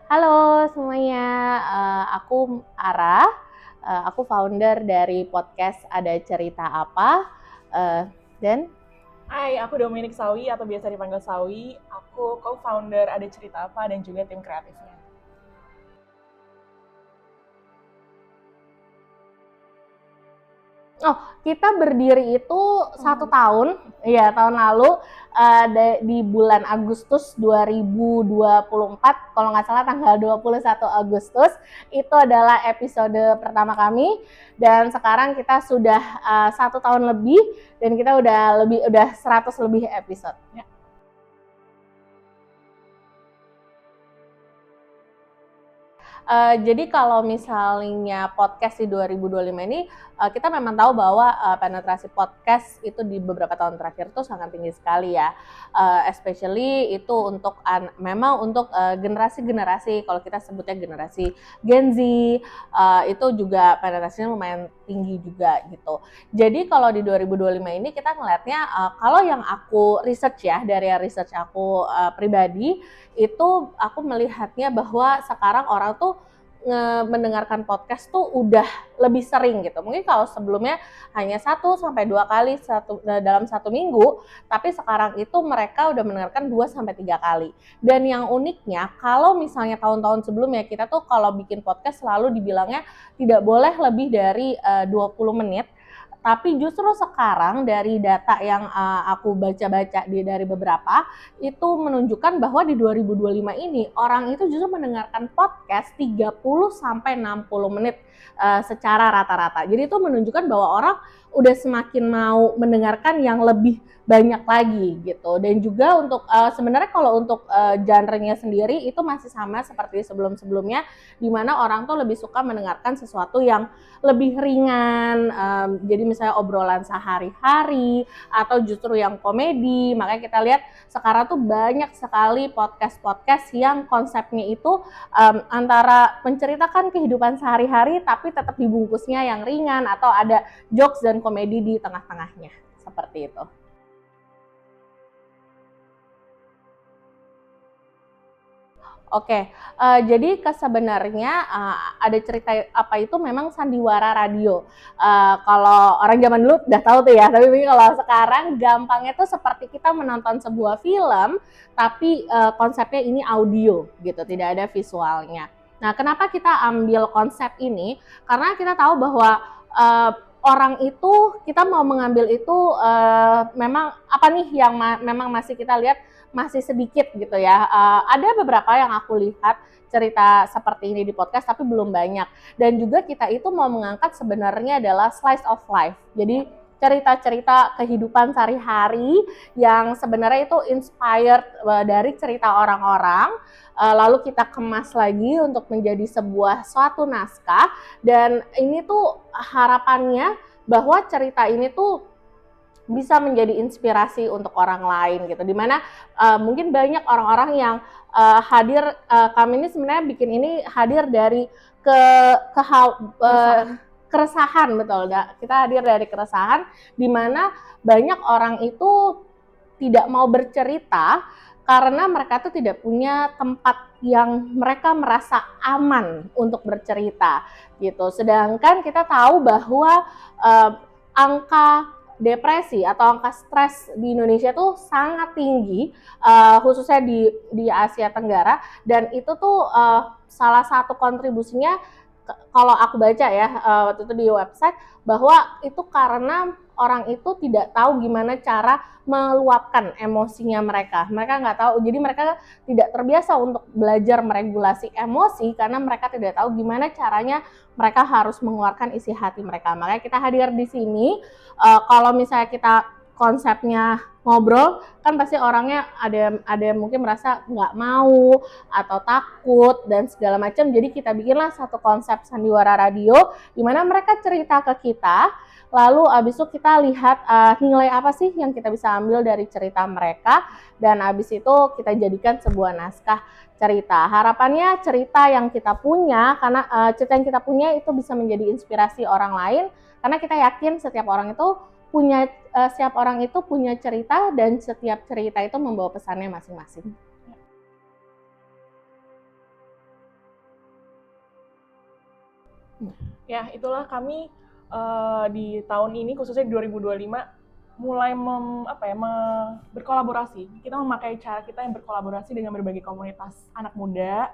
Halo semuanya, aku Ara, aku founder dari podcast Ada Cerita Apa, dan Hai, aku Dominic Sawi atau biasa dipanggil Sawi. Aku co-founder Ada Cerita Apa dan juga tim kreatifnya. kita berdiri itu 1 tahun, ya tahun lalu di bulan Agustus 2024, kalau nggak salah tanggal 21 Agustus, itu adalah episode pertama kami, dan sekarang kita sudah 1 tahun lebih, dan kita udah 100 lebih episode. Ya. Jadi kalau misalnya podcast di 2025 ini, kita memang tahu bahwa penetrasi podcast itu di beberapa tahun terakhir tuh sangat tinggi sekali ya. Especially itu untuk memang untuk generasi-generasi, kalau kita sebutnya generasi Gen Z, itu juga penetrasinya lumayan tinggi juga gitu. Jadi kalau di 2025 ini kita ngelihatnya, kalau yang aku research ya, dari research aku pribadi, itu aku melihatnya bahwa sekarang orang tuh mendengarkan podcast tuh udah lebih sering gitu. Mungkin kalau sebelumnya hanya 1 sampai 2 kali dalam 1 minggu, tapi sekarang itu mereka udah mendengarkan 2 sampai 3 kali. Dan yang uniknya, kalau misalnya tahun-tahun sebelumnya kita tuh kalau bikin podcast selalu dibilangnya tidak boleh lebih dari 20 menit. Tapi justru sekarang dari data yang aku baca-baca dari beberapa, itu menunjukkan bahwa di 2025 ini orang itu justru mendengarkan podcast 30 sampai 60 menit secara rata-rata. Jadi itu menunjukkan bahwa orang udah semakin mau mendengarkan yang lebih banyak lagi gitu. Dan juga untuk sebenarnya kalau untuk genre-nya sendiri itu masih sama seperti sebelum-sebelumnya, di mana orang tuh lebih suka mendengarkan sesuatu yang lebih ringan, jadi misalnya obrolan sehari-hari atau justru yang komedi. Makanya kita lihat sekarang tuh banyak sekali podcast-podcast yang konsepnya itu antara menceritakan kehidupan sehari-hari tapi tetap dibungkusnya yang ringan atau ada jokes dan komedi di tengah-tengahnya, seperti itu. Oke, jadi sebenarnya Ada Cerita Apa itu memang sandiwara radio. Kalau orang zaman dulu udah tahu tuh ya, tapi kalau sekarang gampangnya tuh seperti kita menonton sebuah film, tapi konsepnya ini audio gitu, tidak ada visualnya. Nah, kenapa kita ambil konsep ini? Karena kita tahu bahwa orang itu, kita mau mengambil itu memang apa nih yang memang masih kita lihat masih sedikit gitu ya. Ada beberapa yang aku lihat cerita seperti ini di podcast, tapi belum banyak. Dan juga kita itu mau mengangkat sebenarnya adalah slice of life. Jadi cerita-cerita kehidupan sehari-hari yang sebenarnya itu inspired dari cerita orang-orang, lalu kita kemas lagi untuk menjadi suatu naskah. Dan ini tuh harapannya bahwa cerita ini tuh bisa menjadi inspirasi untuk orang lain gitu, dimana mungkin banyak orang-orang yang hadir, kami ini sebenarnya bikin ini hadir dari ke keresahan, betul, kita hadir dari keresahan, dimana banyak orang itu tidak mau bercerita karena mereka tuh tidak punya tempat yang mereka merasa aman untuk bercerita gitu. Sedangkan kita tahu bahwa angka depresi atau angka stres di Indonesia tuh sangat tinggi, khususnya di Asia Tenggara, dan itu tuh salah satu kontribusinya, kalau aku baca ya waktu itu di website, bahwa itu karena orang itu tidak tahu gimana cara meluapkan emosinya mereka. Mereka nggak tahu, jadi mereka tidak terbiasa untuk belajar meregulasi emosi karena mereka tidak tahu gimana caranya mereka harus mengeluarkan isi hati mereka. Makanya kita hadir di sini. Kalau misalnya kita konsepnya ngobrol, kan pasti orangnya ada yang mungkin merasa nggak mau atau takut dan segala macam. Jadi kita bikinlah satu konsep sandiwara radio di mana mereka cerita ke kita, lalu abis itu kita lihat nilai apa sih yang kita bisa ambil dari cerita mereka, dan abis itu kita jadikan sebuah naskah cerita. Harapannya cerita yang kita punya, karena cerita yang kita punya itu bisa menjadi inspirasi orang lain, karena kita yakin setiap orang itu punya cerita, dan setiap cerita itu membawa pesannya masing-masing. Ya, itulah kami di tahun ini, khususnya di 2025, mulai berkolaborasi. Kita memakai cara kita yang berkolaborasi dengan berbagai komunitas anak muda,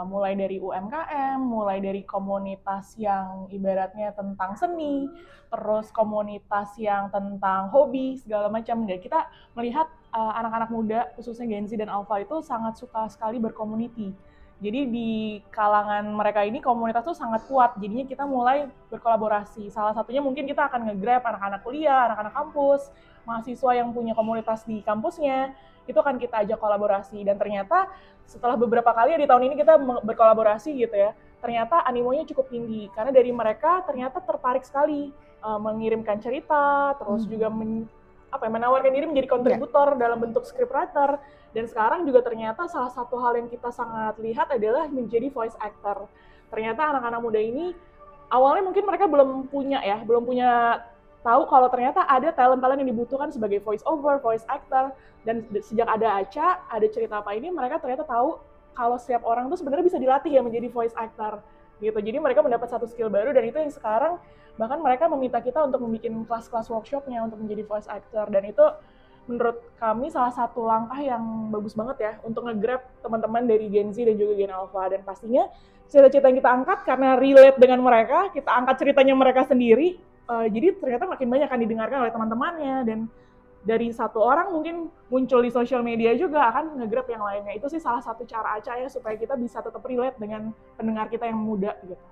mulai dari UMKM, mulai dari komunitas yang ibaratnya tentang seni, terus komunitas yang tentang hobi, segala macam. Dan kita melihat anak-anak muda, khususnya Gen Z dan Alpha itu sangat suka sekali berkomuniti. Jadi di kalangan mereka ini komunitas tuh sangat kuat, jadinya kita mulai berkolaborasi. Salah satunya mungkin kita akan nge-grab anak-anak kuliah, anak-anak kampus, mahasiswa yang punya komunitas di kampusnya, itu akan kita ajak kolaborasi. Dan ternyata setelah beberapa kali di tahun ini kita berkolaborasi gitu ya, ternyata animonya cukup tinggi, karena dari mereka ternyata tertarik sekali mengirimkan cerita, terus juga menawarkan diri menjadi kontributor dalam bentuk scriptwriter. Dan sekarang juga ternyata salah satu hal yang kita sangat lihat adalah menjadi voice actor. Ternyata anak-anak muda ini awalnya mungkin mereka belum punya tahu kalau ternyata ada talent-talent yang dibutuhkan sebagai voice over, voice actor. Dan sejak ada Aca, ada cerita apa ini, mereka ternyata tahu kalau setiap orang tuh sebenarnya bisa dilatih ya menjadi voice actor gitu. Jadi mereka mendapat satu skill baru, dan itu yang sekarang bahkan mereka meminta kita untuk membuat kelas-kelas workshopnya untuk menjadi voice actor. Dan itu menurut kami salah satu langkah yang bagus banget ya untuk nge-grab teman-teman dari Gen Z dan juga Gen Alpha. Dan pastinya cerita-cerita yang kita angkat karena relate dengan mereka, kita angkat ceritanya mereka sendiri, jadi ternyata makin banyak kan didengarkan oleh teman-temannya. Dan dari satu orang mungkin muncul di sosial media juga akan nge-grab yang lainnya. Itu sih salah satu cara Aca ya supaya kita bisa tetap relate dengan pendengar kita yang muda gitu.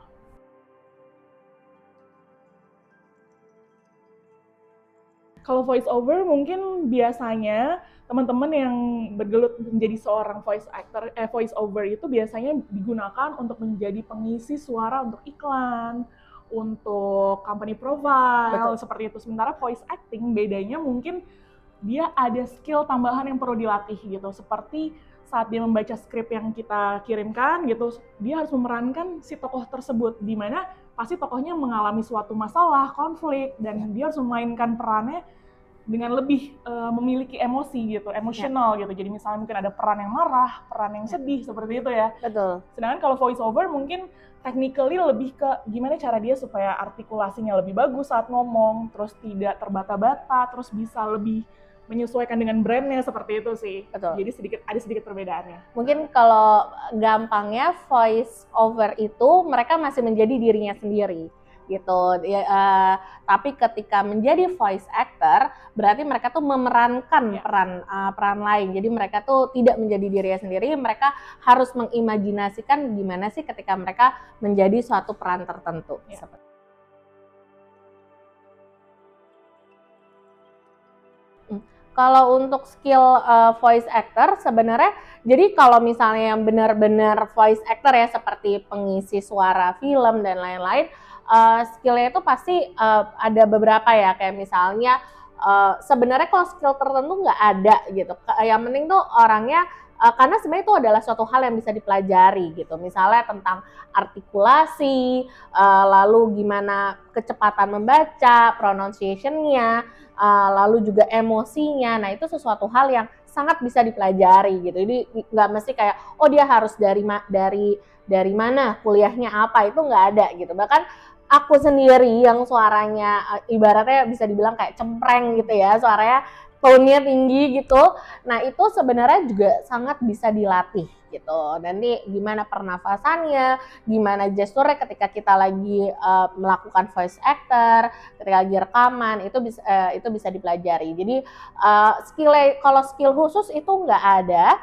Kalau voice over mungkin biasanya teman-teman yang bergelut menjadi seorang voice over itu biasanya digunakan untuk menjadi pengisi suara untuk iklan, untuk company profile. Betul. Seperti itu. Sementara voice acting bedanya mungkin dia ada skill tambahan yang perlu dilatih gitu. Seperti saat dia membaca skrip yang kita kirimkan gitu, dia harus memerankan si tokoh tersebut, di mana pasti tokohnya mengalami suatu masalah, konflik, dan dia harus memainkan perannya dengan lebih memiliki emosi gitu, emosional gitu. Jadi misalnya mungkin ada peran yang marah, peran yang sedih, seperti itu ya. Betul. Sedangkan kalau voice over mungkin technically lebih ke gimana cara dia supaya artikulasinya lebih bagus saat ngomong, terus tidak terbata-bata, terus bisa lebih menyesuaikan dengan brandnya, seperti itu sih. Betul. Jadi ada sedikit perbedaannya. Mungkin kalau gampangnya voice over itu mereka masih menjadi dirinya sendiri gitu. Tapi ketika menjadi voice actor berarti mereka tuh memerankan peran lain. Jadi mereka tuh tidak menjadi dirinya sendiri, mereka harus mengimajinasikan gimana sih ketika mereka menjadi suatu peran tertentu. Kalau untuk skill voice actor sebenarnya, jadi kalau misalnya yang benar-benar voice actor ya seperti pengisi suara film dan lain-lain, skillnya itu pasti ada beberapa ya, kayak misalnya sebenarnya kalau skill tertentu nggak ada gitu. Yang penting tuh orangnya, karena sebenarnya itu adalah suatu hal yang bisa dipelajari gitu. Misalnya tentang artikulasi, lalu gimana kecepatan membaca, pronunciation-nya, lalu juga emosinya. Nah itu sesuatu hal yang sangat bisa dipelajari gitu. Jadi nggak mesti kayak oh dia harus dari mana, kuliahnya apa, itu nggak ada gitu. Bahkan aku sendiri yang suaranya ibaratnya bisa dibilang kayak cempreng gitu ya, suaranya tone-nya tinggi gitu. Nah itu sebenarnya juga sangat bisa dilatih gitu. Dan ini gimana pernafasannya, gimana gesturnya ketika kita lagi melakukan voice actor, ketika lagi rekaman, itu bisa dipelajari. Jadi kalau skill khusus itu nggak ada,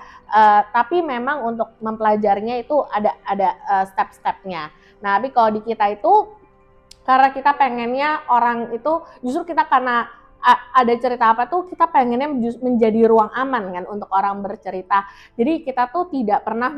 tapi memang untuk mempelajarinya itu ada step-stepnya. Nah tapi kalau di kita itu karena kita pengennya orang itu justru kita karena ada cerita apa tuh kita pengennya menjadi ruang aman kan untuk orang bercerita. Jadi kita tuh tidak pernah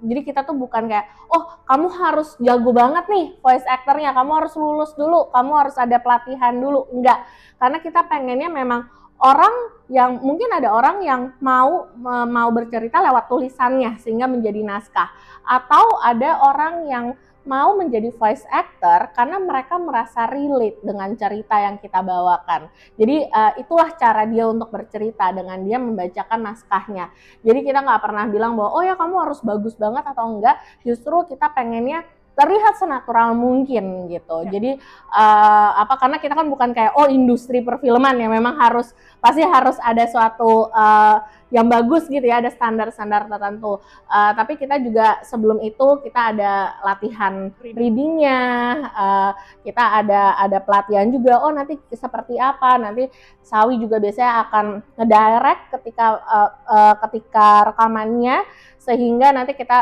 jadi kita tuh bukan kayak oh kamu harus jago banget nih voice actornya, kamu harus lulus dulu, kamu harus ada pelatihan dulu. Enggak, karena kita pengennya memang orang yang mungkin ada orang yang mau bercerita lewat tulisannya sehingga menjadi naskah, atau ada orang yang mau menjadi voice actor karena mereka merasa relate dengan cerita yang kita bawakan. Jadi itulah cara dia untuk bercerita dengan dia membacakan naskahnya. Jadi kita nggak pernah bilang bahwa oh ya kamu harus bagus banget atau enggak. Justru kita pengennya terlihat senatural mungkin gitu. Ya. Jadi karena kita kan bukan kayak industri perfilman yang memang pasti harus ada suatu yang bagus gitu ya, ada standar-standar tertentu. Tapi kita juga sebelum itu kita ada latihan readingnya, kita ada pelatihan juga. Nanti seperti apa? Nanti Sawi juga biasanya akan ngedirect ketika rekamannya, sehingga nanti kita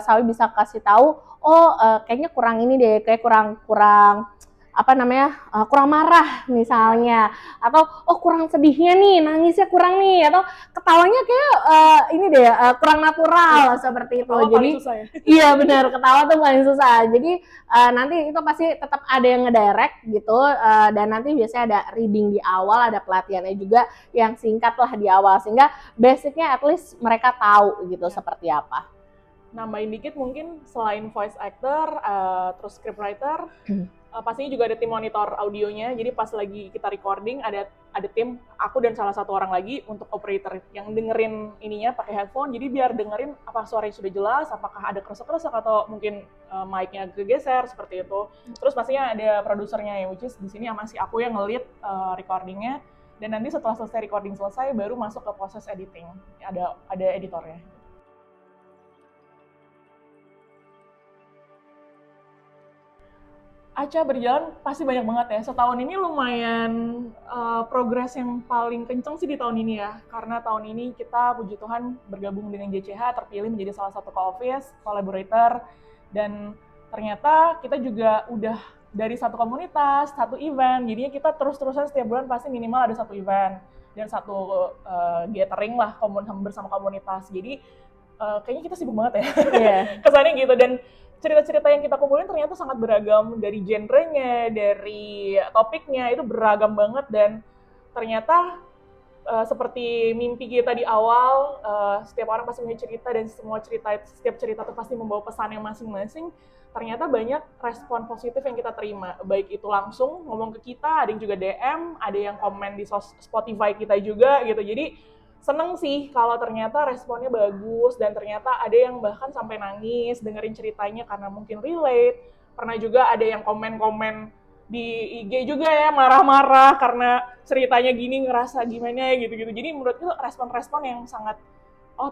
Sawi bisa kasih tahu kayaknya kurang ini deh, kayak kurang kurang marah misalnya, atau kurang sedihnya nih, nangisnya kurang nih, atau ketawanya kayak ini deh kurang natural seperti itu. Jadi susah ya? Iya benar, ketawa tuh paling susah. Jadi nanti itu pasti tetap ada yang ngedirect gitu, dan nanti biasanya ada reading di awal, ada pelatihannya juga yang singkat lah di awal, sehingga basicnya at least mereka tahu gitu seperti apa. Nambahin dikit mungkin selain voice actor, terus scriptwriter, pastinya juga ada tim monitor audionya. Jadi pas lagi kita recording ada tim, aku dan salah satu orang lagi untuk operator yang dengerin ininya pakai headphone. Jadi biar dengerin apa suaranya sudah jelas, apakah ada kresek-kresek atau mungkin mic-nya kegeser seperti itu. Terus pastinya ada produsernya ya, which is di sini masih aku yang nge-lead recordingnya. Dan nanti setelah selesai recording selesai baru masuk ke proses editing. Ada editornya. Aca berjalan pasti banyak banget ya. Setahun ini lumayan progres yang paling kenceng sih di tahun ini ya. Karena tahun ini kita puji Tuhan bergabung dengan JCH, terpilih menjadi salah satu co-office, collaborator. Dan ternyata kita juga udah dari satu komunitas, satu event. Jadinya kita terus-terusan setiap bulan pasti minimal ada satu event. Dan satu gathering lah bersama komunitas. Jadi kayaknya kita sibuk banget ya. Yeah. Kesannya gitu. Dan cerita-cerita yang kita kumpulin ternyata sangat beragam, dari genrenya, dari topiknya, itu beragam banget. Dan ternyata seperti mimpi kita di awal, setiap orang pasti punya cerita, dan setiap cerita itu pasti membawa pesan yang masing-masing. Ternyata banyak respon positif yang kita terima, baik itu langsung ngomong ke kita, ada yang juga DM, ada yang komen di Spotify kita juga gitu. Jadi seneng sih kalau ternyata responnya bagus, dan ternyata ada yang bahkan sampai nangis dengerin ceritanya karena mungkin relate. Pernah juga ada yang komen-komen di IG juga ya, marah-marah karena ceritanya gini, ngerasa gimana gitu-gitu. Jadi menurut itu respon-respon yang sangat,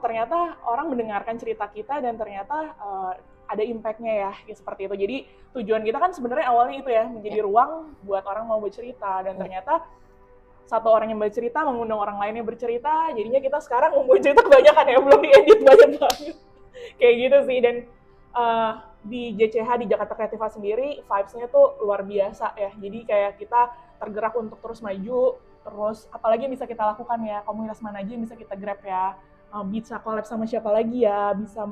ternyata orang mendengarkan cerita kita dan ternyata ada impact-nya ya, seperti itu. Jadi tujuan kita kan sebenarnya awalnya itu ya, menjadi ruang buat orang mau bercerita, dan ternyata satu orang yang bercerita mengundang orang lainnya bercerita, jadinya kita sekarang membuat cerita kebanyakan ya, belum diedit banyak banget. Kayak gitu sih. Dan di JCH, di Jakarta Kreativa sendiri, vibes-nya tuh luar biasa ya. Jadi kayak kita tergerak untuk terus maju, terus apalagi yang bisa kita lakukan ya, komunitas mana aja yang bisa kita grab ya, bisa collab sama siapa lagi ya, bisa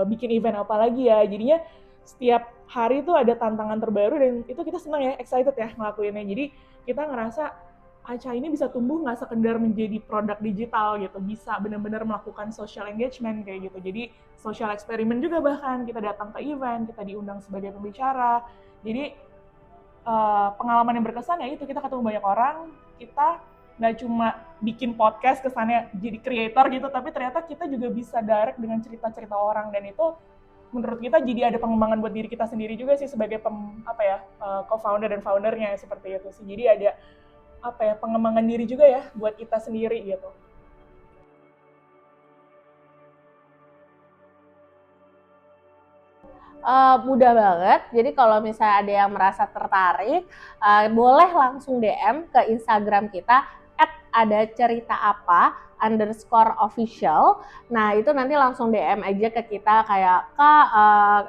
bikin event apa lagi ya. Jadinya setiap hari tuh ada tantangan terbaru, dan itu kita senang ya, excited ya ngelakuinnya. Jadi kita ngerasa Aca ini bisa tumbuh nggak sekedar menjadi produk digital gitu, bisa benar-benar melakukan social engagement kayak gitu. Jadi social eksperimen juga, bahkan kita datang ke event, kita diundang sebagai pembicara. Jadi pengalaman yang berkesan ya itu, kita ketemu banyak orang, kita nggak cuma bikin podcast kesannya jadi creator gitu, tapi ternyata kita juga bisa direct dengan cerita-cerita orang, dan itu menurut kita jadi ada pengembangan buat diri kita sendiri juga sih sebagai co-founder dan foundernya seperti itu sih. Jadi ada pengembangan diri juga ya buat kita sendiri gitu. Mudah banget. Jadi kalau misalnya ada yang merasa tertarik, boleh langsung DM ke Instagram kita @adaceritaapa_official. Nah itu nanti langsung DM aja ke kita kayak Kak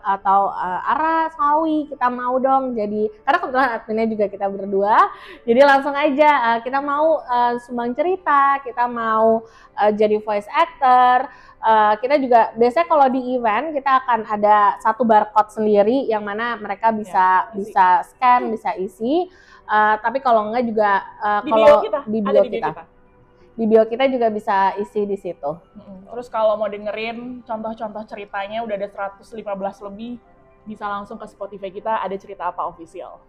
atau Ara, Sawi, kita mau dong jadi, karena kebetulan adminnya juga kita berdua, jadi langsung aja kita mau sumbang cerita, kita mau jadi voice actor. Kita juga biasanya kalau di event kita akan ada satu barcode sendiri yang mana mereka bisa scan, bisa isi. Tapi kalau enggak juga di bio kita juga bisa isi di situ. Terus kalau mau dengerin contoh-contoh ceritanya udah ada 115 lebih, bisa langsung ke Spotify kita, Ada Cerita Apa Official.